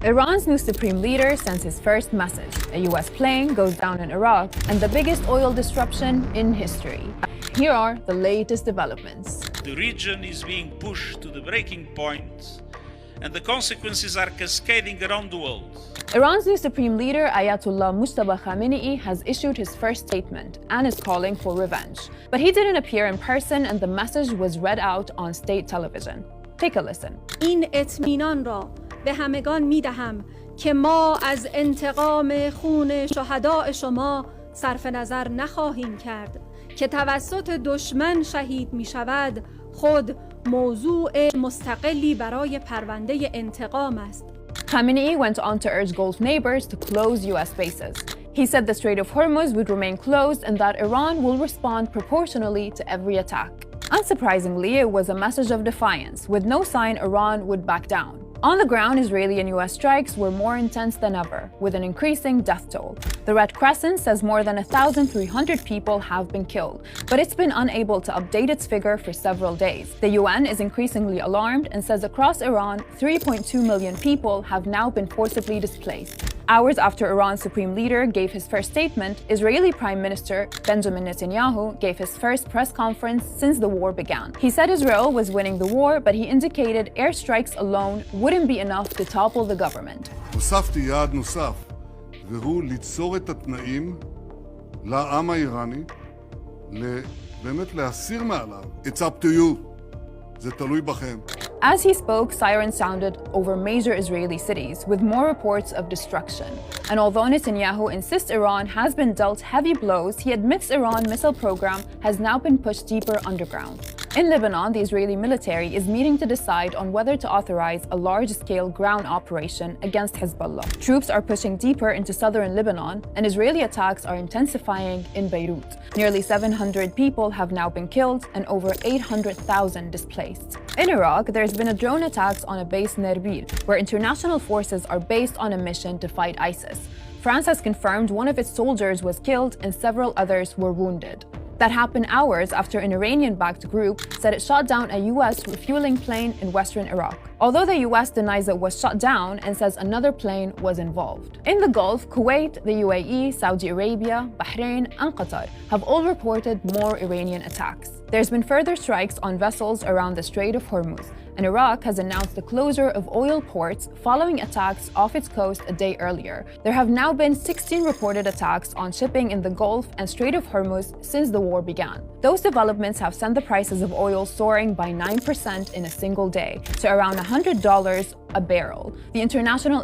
Iran's new supreme leader sends his first message. A US plane goes down in Iraq, and the biggest oil disruption in history. Here are the latest developments. The region is being pushed to the breaking point, and the consequences are cascading around the world. Iran's new supreme leader, Ayatollah Mujtaba Khamenei, has issued his first statement and is calling for revenge. But he didn't appear in person, and the message was read out on state television. Take a listen. این اطمینان را به همگان می‌دهم که ما از انتقام خون شهداء شما صرف نظر نخواهیم کرد که توسط دشمن شهید می‌شود خود موضوع مستقلی برای پرونده انتقام است. Khamenei went on to urge Gulf neighbors to close US bases. He said the Strait of Hormuz would remain closed and that Iran will respond proportionally to every attack. Unsurprisingly, it was a message of defiance, with no sign Iran would back down. On the ground, Israeli and US strikes were more intense than ever, with an increasing death toll. The Red Crescent says more than 1,300 people have been killed, but it's been unable to update its figure for several days. The UN is increasingly alarmed and says across Iran, 3.2 million people have now been forcibly displaced. Hours after Iran's supreme leader gave his first statement, Israeli Prime Minister Benjamin Netanyahu gave his first press conference since the war began. He said Israel was winning the war, but he indicated airstrikes alone wouldn't be enough to topple the government. הוספתי יעד נוסף, והוא ליצור את התנאים לעם האיראני, באמת להסיר מעליו. It's up to you. זה תלוי בכם. As he spoke, sirens sounded over major Israeli cities, with more reports of destruction. And although Netanyahu insists Iran has been dealt heavy blows, he admits Iran's missile program has now been pushed deeper underground. In Lebanon, the Israeli military is meeting to decide on whether to authorize a large-scale ground operation against Hezbollah. Troops are pushing deeper into southern Lebanon, and Israeli attacks are intensifying in Beirut. Nearly 700 people have now been killed and over 800,000 displaced. In Iraq, there's been a drone attacks on a base in Erbil, where international forces are based on a mission to fight ISIS. France has confirmed one of its soldiers was killed and several others were wounded. That happened hours after an Iranian-backed group said it shot down a US refueling plane in western Iraq, although the US denies it was shot down and says another plane was involved. In the Gulf, Kuwait, the UAE, Saudi Arabia, Bahrain, and Qatar have all reported more Iranian attacks. There's been further strikes on vessels around the Strait of Hormuz, and Iraq has announced the closure of oil ports following attacks off its coast a day earlier. There have now been 16 reported attacks on shipping in the Gulf and Strait of Hormuz since the war began. Those developments have sent the prices of oil soaring by 9% in a single day to around $100 a barrel. The International